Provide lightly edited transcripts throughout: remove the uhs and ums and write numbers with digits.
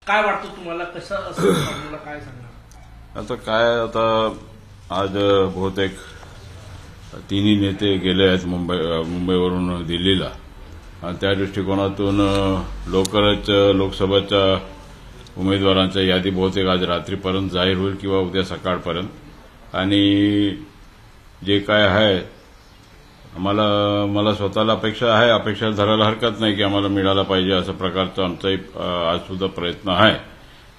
काय वाटतं तुम्हाला, कसं असं फॉर्म्युला काय सांगणार? आता आज बहुतेक तिन्ही नेते गेले आहेत मुंबईवरून दिल्लीला आणि त्या दृष्टिकोनातून लवकरच लोकसभेच्या उमेदवारांच्या यादी बहुतेक आज रात्रीपर्यंत जाहीर होईल किंवा उद्या सकाळपर्यंत। आणि जे काय आहे मला स्वतःला अपेक्षा धरायला हरकत नाही की आम्हाला मिळाला पाहिजे अशा प्रकारचा आमचाही आज सुद्धा प्रयत्न आहे।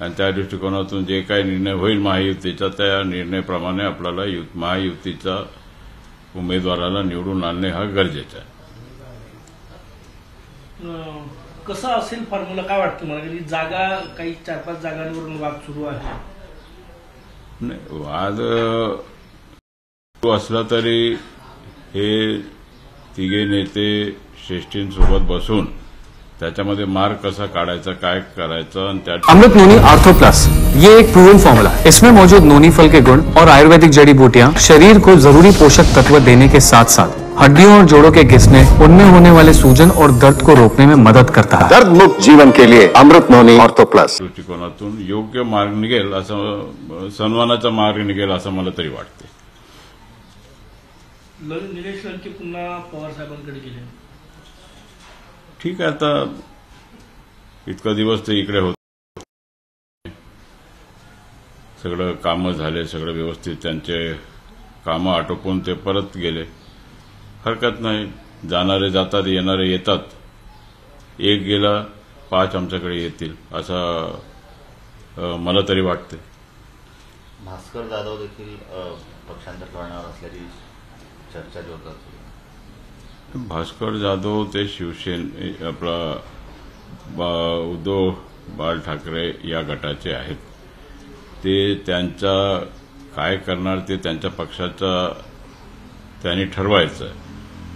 आणि त्या दृष्टिकोनातून जे काही निर्णय होईल महायुतीचा त्या निर्णयाप्रमाणे आपल्याला महायुतीचा उमेदवाराला निवडून आणणे हा गरजेचा आहे। कसं असेल फॉर्म्युला काय वाटतं मला? की जागा काही 4-5 जागांवरून वाद सुरू आहे। नाही, वाद असला तरी हे तिघे नेते श्रेष्ठींसोबत बसून त्याच्यामध्ये मार्ग कसा काढायचा, काय करायचं आणि त्या अमृत नोनी आर्थो प्लस ये एक प्रूवन फॉर्मूला है। इसमें मौजूद नोनी फल के गुण और आयुर्वेदिक जड़ी बूटियां शरीर को जरूरी पोषक तत्व देने के साथ साथ हड्डियों और जोड़ों के घिसने, उनमें होने वाले सूजन और दर्द को रोकने में मदद करता है। दर्द मुक्त जीवन के लिए अमृत नोनी आर्थो प्लस दृष्टिकोनातून योग्य मार्ग निघेल असं, सन्मानाचा मार्ग निघेल असं मला तरी वाटते। निलेश लंके पुन्हा पवार साहेबांकडे गेले। ठीक आहे, आता इतका दिवस ते इकडे होते, सगळं कामं झाले, सगळं व्यवस्थित त्यांचे कामं आटोपून ते परत गेले, हरकत नाही। जाणारे जातात, येणारे येतात, एक गेला 5 आमच्याकडे येतील असं मला तरी वाटते। भास्कर जाधव देखील पक्षांतर करणार असल्याची चर्चा जोरदार सुरू आहे। भास्कर जाधव ते शिवसेने आपला उद्धव बाळ ठाकरे या गटाचे आहेत। ते त्यांचा काय करणार ते त्यांच्या पक्षाचा त्यांनी ठरवायचं,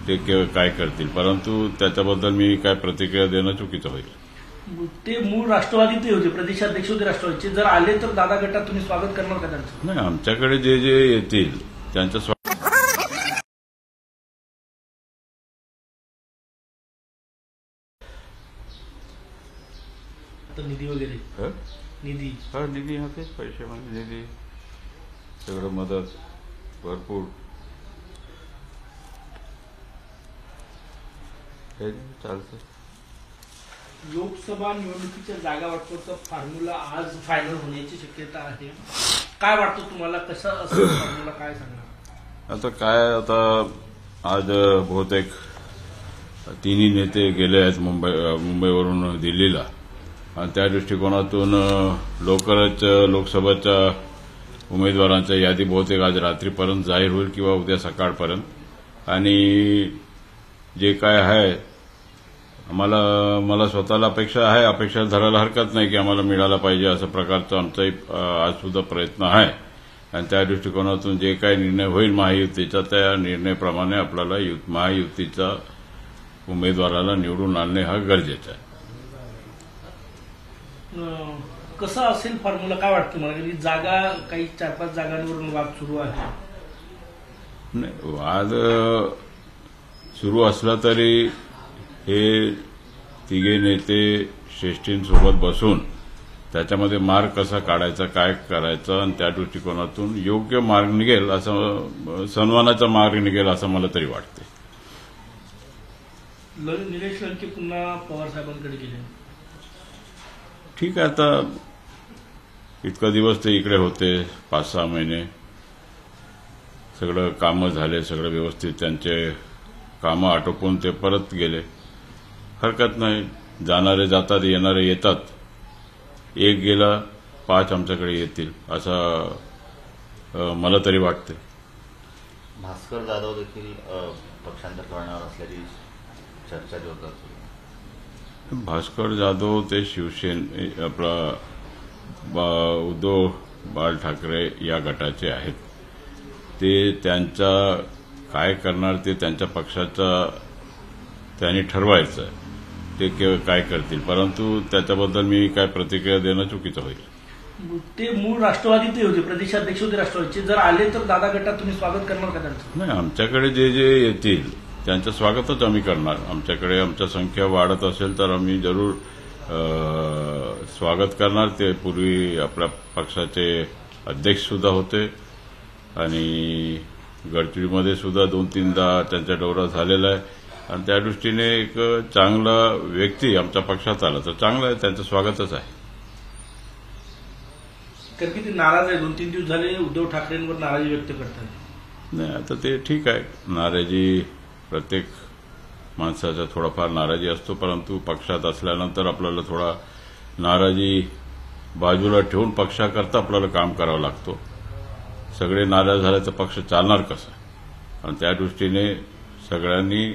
ते काय करतील, परंतु त्याच्याबद्दल मी काय प्रतिक्रिया देणं चुकीचं होईल। ते मूळ राष्ट्रवादीचे होते, प्रदेशाध्यक्ष होते राष्ट्रवादीचे, जर आले तर दादा गटात तुम्ही स्वागत करणार का त्यांचं? नाही, आमच्याकडे जे येतील त्यांचं निधी वगैरे निधी होतेच, पैसे म्हणजे निधी सगळं मदत भरपूर चालतं। लोकसभा निवडणुकीच्या जागा वाटपाचा फॉर्म्युला आज फायनल होण्याची शक्यता आहे। काय वाटतं तुम्हाला, कसं असं फॉर्म्युला काय सांगणार? आता आज बहुतेक तिन्ही नेते गेले आहेत मुंबईवरून दिल्लीला आणि त्या दृष्टिकोनातून लवकरच लोकसभेच्या उमेदवारांच्या यादी बहुतेक आज रात्रीपर्यंत जाहीर होईल किंवा उद्या सकाळपर्यंत। आणि जे काय आहे मला स्वतःला अपेक्षा धरायला हरकत नाही की आम्हाला मिळाला पाहिजे अशा प्रकारचा आमचाही आज सुद्धा प्रयत्न आहे। आणि त्या दृष्टिकोनातून जे काही निर्णय होईल महायुतीचा त्या निर्णयाप्रमाणे आपल्याला महायुतीचा उमेदवाराला निवडून आणणे हा गरजेचा आहे। कसं असेल फॉर्म्युला काय वाटतं मला? की जागा काही 4-5 जागांवरून वाद सुरू आहे। नाही, वाद सुरू असला तरी हे तिघे नेते श्रेष्ठींसोबत बसून त्याच्यामध्ये मार्ग कसा काढायचा, काय करायचं आणि त्या दृष्टिकोनातून योग्य मार्ग निघेल असं, सन्मानाचा मार्ग निघेल असं मला तरी वाटते। निलेश लंके पुन्हा पवार साहेबांकडे गेले। ठीक आहे, आता इतका दिवस ते इकडे होते, 5-6 महिने, सगळं कामं झाले, सगळं व्यवस्थित त्यांचे कामं आटोपून ते परत गेले, हरकत नाही। जाणारे जातात, येणारे येतात, एक गेला 5 आमच्याकडे येतील असं मला तरी वाटते। भास्कर जाधव देखील पक्षांतर करणार असल्याची चर्चा जोरदार सुरू आहे। भास्कर जाधव ते शिवसेने आपला उद्धव बाळ ठाकरे या गटाचे आहेत। ते त्यांचा काय करणार ते त्यांच्या पक्षाचा त्यांनी ठरवायचं, ते काय करतील, परंतु त्याच्याबद्दल मी काय प्रतिक्रिया देणं चुकीचं होईल। ते मूळ राष्ट्रवादीचे होते, प्रदेशाध्यक्ष होते राष्ट्रवादीचे, जर आले तर दादा गटात तुम्ही स्वागत करणार का त्यांचं? नाही, आमच्याकडे जे येतील त्यांचं स्वागतच आम्ही करणार। आमच्याकडे आमच्या संख्या वाढत असेल तर आम्ही जरूर स्वागत करणार. ते पूर्वी आपल्या पक्षाचे अध्यक्ष सुद्धा होते आणि गडचिरोलीमध्ये सुद्धा 2-3दा त्यांचा दौरा झालेला आहे आणि त्या दृष्टीने एक चांगला व्यक्ती आमच्या पक्षात आला तर चांगलं आहे, त्यांचं स्वागतच आहे. कारण की ते नाराज आहे, 2-3 दिवस झाले उद्धव ठाकरेंवर नाराजी व्यक्त करतात. नाही, आता ते ठीक आहे. नाराजी प्रत्येक माणसाचा थोडाफार नाराजी असतो, परंतु पक्षात असल्यानंतर आपल्याला थोडा नाराजी बाजूला ठेवून पक्षाकरता आपल्याला काम करावं लागतो. सगळे नाराज झाले तर पक्ष चालणार कसं? आणि त्या दृष्टीने सगळ्यांनी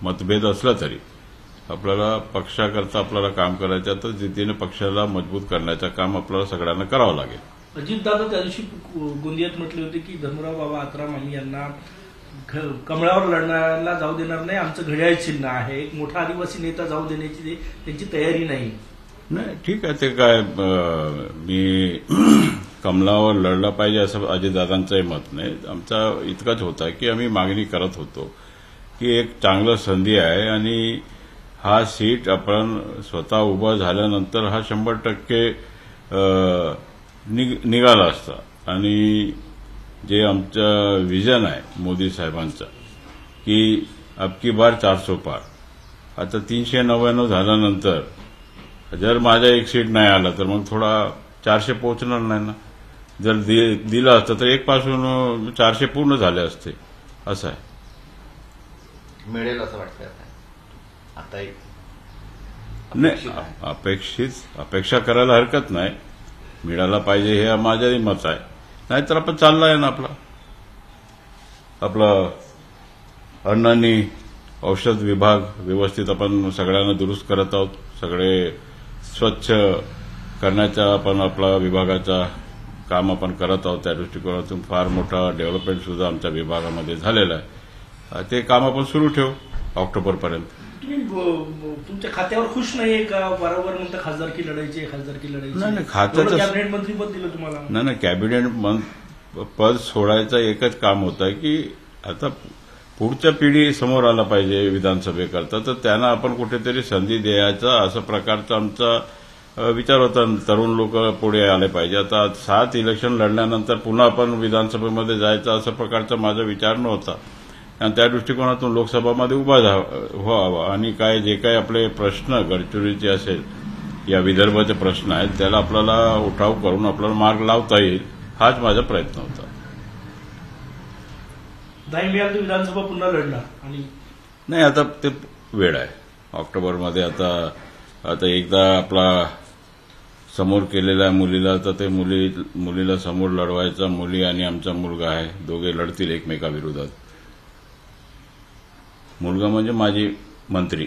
मतभेद असला तरी आपल्याला पक्षाकरता आपल्याला काम करायचं तर जिद्दीने पक्षाला मजबूत करण्याचं काम आपल्याला सगळ्यांना करावं लागेल. अजितदादा त्या दिवशी गोंदियात म्हटले होते की धर्मराव बाबा आत्राम आम्ही यांना कमळावर लढण्याला जाऊ देणार नाही, आमचं घड्याळ चिन्ह आहे, एक मोठा आदिवासी नेता जाऊ देण्याची त्यांची तयारी नाही. नाही, ठीक आहे. ते काय मी कमलावर लढला पाहिजे असं अजितदादांचंही मत नाही. आमचा इतकाच होता की आम्ही मागणी करत होतो की एक चांगलं संधी आहे आणि हा सीट आपण स्वतः उभा झाल्यानंतर हा 100% निघाला असता. आणि जे आमचं विजन आहे मोदी साहेबांचं की अबकी बार 400 पार, आता 399 झाल्यानंतर जर माझ्या एक सीट नाही आला तर मग थोडा 400 पोहोचणार नाही ना. जर दिलं असतं तर 1 पासून 400 पूर्ण झाले असते. असं आहे. मिळेल असं वाटतंय आता एक नाही, अपेक्षा करायला हरकत नाही. मिळायला पाहिजे हे माझंही मत आहे. नाहीतर आपण चालला आहे ना आपला अन्न औषध विभाग व्यवस्थित आपण सगळ्यांना दुरुस्त करत आहोत. सगळे स्वच्छ करण्याचा आपण आपला विभागाचा काम आपण करत आहोत. त्या दृष्टिकोनातून फार मोठा डेव्हलपमेंट सुद्धा आमच्या विभागामध्ये झालेला आहे. ते काम आपण सुरू ठेवू ऑक्टोबरपर्यंत. तुम्ही तुमच्या खात्यावर खुश नाहीये का? वारंवार म्हणता खासदारकी लढायची. नाही, खात्याचं कॅबिनेट मंत्रीपद दिलं तुम्हाला. नाही, कॅबिनेट पद सोडायचं एकच काम होतं की आता पुढच्या पिढी समोर आला पाहिजे विधानसभेकरता, तर त्यांना आपण कुठेतरी संधी द्यायचा असं प्रकारचा आमचा विचार होता. तरुण लोक पुढे आले पाहिजे. आता 7 इलेक्शन लढल्यानंतर पुन्हा आपण विधानसभेमध्ये जायचं असा प्रकारचा माझा विचार नव्हता. आणि त्या दृष्टिकोनातून लोकसभामध्ये उभा व्हावा आणि जे काही आपले प्रश्न गडचिरोलीचे असेल या विदर्भाचे प्रश्न आहेत त्याला आपल्याला उठाव करून आपल्याला मार्ग लावता येईल हाच माझा प्रयत्न होता. नाही मिळालं तर विधानसभा पुन्हा लढणार आणि नाही, आता ते वेळ आहे. ऑक्टोबरमध्ये आता एकदा आपला समोर केलेल्या मुलीला तर ते मुलीला समोर लढवायचा. मुली आणि आमचा मुलगा आहे, दोघे लढतील एकमेकाविरोधात. मुलगा म्हणजे माझी मंत्री,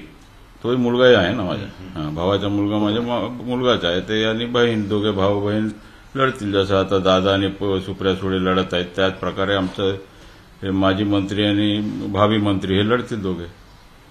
तोही मुलगाही आहे ना माझ्या भावाचा मुलगा माझ्या मुलगाच आहे. ते आणि बहीण, दोघे भाऊ बहीण लढतील. जसं आता दादा आणि सुप्रिया सुळे लढत आहेत त्याच प्रकारे आमचं माजी मंत्री आणि भावी मंत्री हे लढतील दोघे.